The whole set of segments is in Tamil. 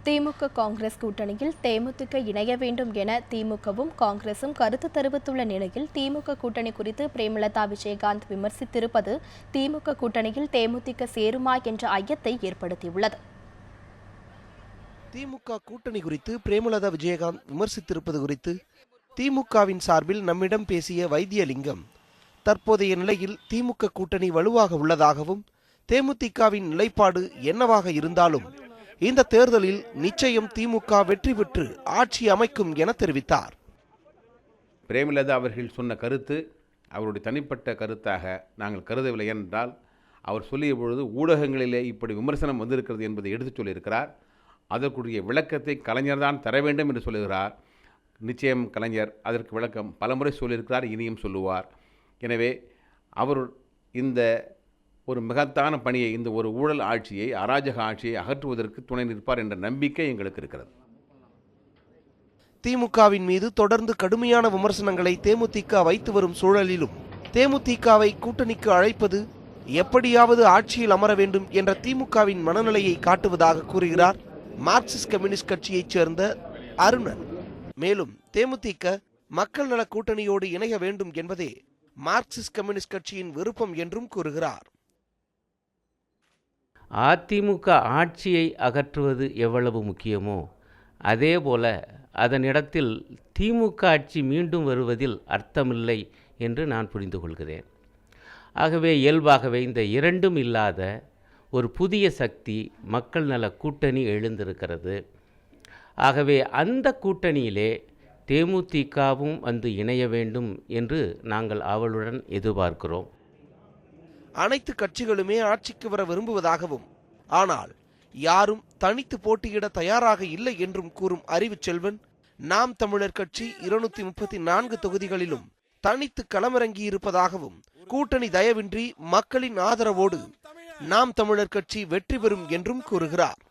திமுக காங்கிரஸ் கூட்டணியில் தேமுதிக இணைய வேண்டும் என திமுகவும் காங்கிரசும் கருத்து தெரிவித்துள்ள நிலையில் திமுக கூட்டணி குறித்து பிரேமலதா விஜயகாந்த் விமர்சித்திருப்பது திமுக கூட்டணியில் தேமுதிக சேருமா என்ற ஐயத்தை ஏற்படுத்தியுள்ளது. திமுக கூட்டணி குறித்து பிரேமலதா விஜயகாந்த் விமர்சித்திருப்பது குறித்து திமுகவின் சார்பில் நம்மிடம் பேசிய வைத்தியலிங்கம், தற்போதைய நிலையில் திமுக கூட்டணி வலுவாக உள்ளதாகவும் தேமுதிகவின் நிலைப்பாடு என்னவாக இருந்தாலும் இந்த தேர்தலில் நிச்சயம் திமுக வெற்றி பெற்று ஆட்சி அமைக்கும் என தெரிவித்தார். பிரேமலதா அவர்கள் சொன்ன கருத்து அவருடைய தனிப்பட்ட கருத்தாக நாங்கள் கருதவில்லை. என்றால் அவர் சொல்லிய பொழுது ஊடகங்களிலே இப்படி விமர்சனம் வந்திருக்கிறது என்பதை எடுத்துச் சொல்லியிருக்கிறார். அதற்குரிய விளக்கத்தை கலைஞர் தான் தர வேண்டும் என்று சொல்லுகிறார். நிச்சயம் கலைஞர் அதற்கு விளக்கம் பலமுறை சொல்லியிருக்கிறார், இனியும் சொல்லுவார். எனவே அவர் இந்த ஒரு மகத்தான பணியை, இந்த ஒரு ஊழல் ஆட்சியை, அராஜக ஆட்சியை அகற்றுவதற்கு துணை நிற்பார் என்ற நம்பிக்கை எங்களுக்கு இருக்கிறது. திமுகவின் மீது தொடர்ந்து கடுமையான விமர்சனங்களை தேமுதிக வைத்து வரும் சூழலிலும் தேமுதிகவை கூட்டணிக்கு அழைப்பது எப்படியாவது ஆட்சியில் அமர வேண்டும் என்ற திமுகவின் மனநிலையை காட்டுவதாக கூறுகிறார் மார்க்சிஸ்ட் கம்யூனிஸ்ட் கட்சியைச் சேர்ந்த அருணன். மேலும் தேமுதிக மக்கள் நல கூட்டணியோடு இணைய வேண்டும் என்பதே மார்க்சிஸ்ட் கம்யூனிஸ்ட் கட்சியின் விருப்பம் என்றும் கூறுகிறார். அதிமுக ஆட்சியை அகற்றுவது எவ்வளவு முக்கியமோ அதேபோல அதனிடத்தில் திமுக ஆட்சி மீண்டும் வருவதில் அர்த்தமில்லை என்று நான் புரிந்து கொள்கிறேன். ஆகவே இயல்பாகவே இந்த இரண்டும் இல்லாத ஒரு புதிய சக்தி மக்கள் நல கூட்டணி எழுந்திருக்கிறது. ஆகவே அந்த கூட்டணியிலே தேமுதிகவும் வந்து இணைய வேண்டும் என்று நாங்கள் ஆவலுடன் எதிர்பார்க்கிறோம். அனைத்து கட்சிகளுமே ஆட்சிக்கு வர விரும்புவதாகவும், ஆனால் யாரும் தனித்து போட்டியிட தயாராக இல்லை என்றும் கூறும் அறிவுச்செல்வன், நாம் தமிழர் கட்சி 234 தொகுதிகளிலும் தனித்து களமிறங்கியிருப்பதாகவும், கூட்டணி தயவின்றி மக்களின் ஆதரவோடு நாம் தமிழர் கட்சி வெற்றி பெறும் என்றும் கூறுகிறார்.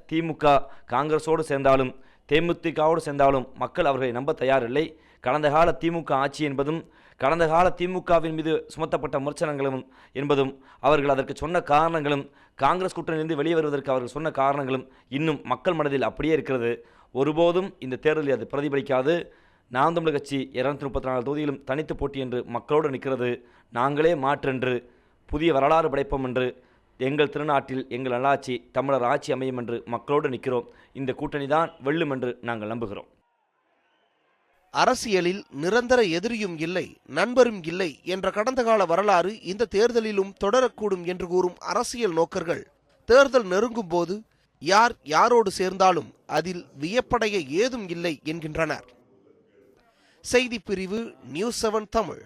திமுக காங்கிரஸோடு சேர்ந்தாலும் தேமுதிகவோடு சேர்ந்தாலும் மக்கள் அவர்களை நம்ப தயாரில்லை. கடந்த கால திமுக ஆட்சி என்பதும் கடந்த கால திமுகவின் மீது சுமத்தப்பட்ட விமர்சனங்களும் என்பதும் அவர்கள் அதற்கு சொன்ன காரணங்களும் காங்கிரஸ் கூட்டணியிலிருந்து வெளியே வருவதற்கு அவர்கள் சொன்ன காரணங்களும் இன்னும் மக்கள் மனதில் அப்படியே இருக்கிறது. ஒருபோதும் இந்த தேர்தலில் அது பிரதிபலிக்காது. நாம் தமிழர் கட்சி 234 தொகுதியிலும் தனித்து போட்டி என்று மக்களோடு நிற்கிறது. நாங்களே மாற்றென்று புதிய வரலாறு படைப்போம் என்று, எங்கள் திருநாட்டில் எங்கள் நல்லாட்சி தமிழர் ஆட்சி அமையும் என்று மக்களோடு நிற்கிறோம். இந்த கூட்டணி தான் வெல்லும் என்று நாங்கள் நம்புகிறோம். அரசியலில் நிரந்தர எதிரியும் இல்லை, நண்பரும் இல்லை என்ற கடந்த கால வரலாறு இந்த தேர்தலிலும் தொடரக்கூடும் என்று கூறும் அரசியல் நோக்கர்கள் தேர்தல் நெருங்கும் போது யார் யாரோடு சேர்ந்தாலும் அதில் வியப்படைய ஏதும் இல்லை என்கின்றனர். செய்தி பிரிவு நியூஸ் 7 தமிழ்.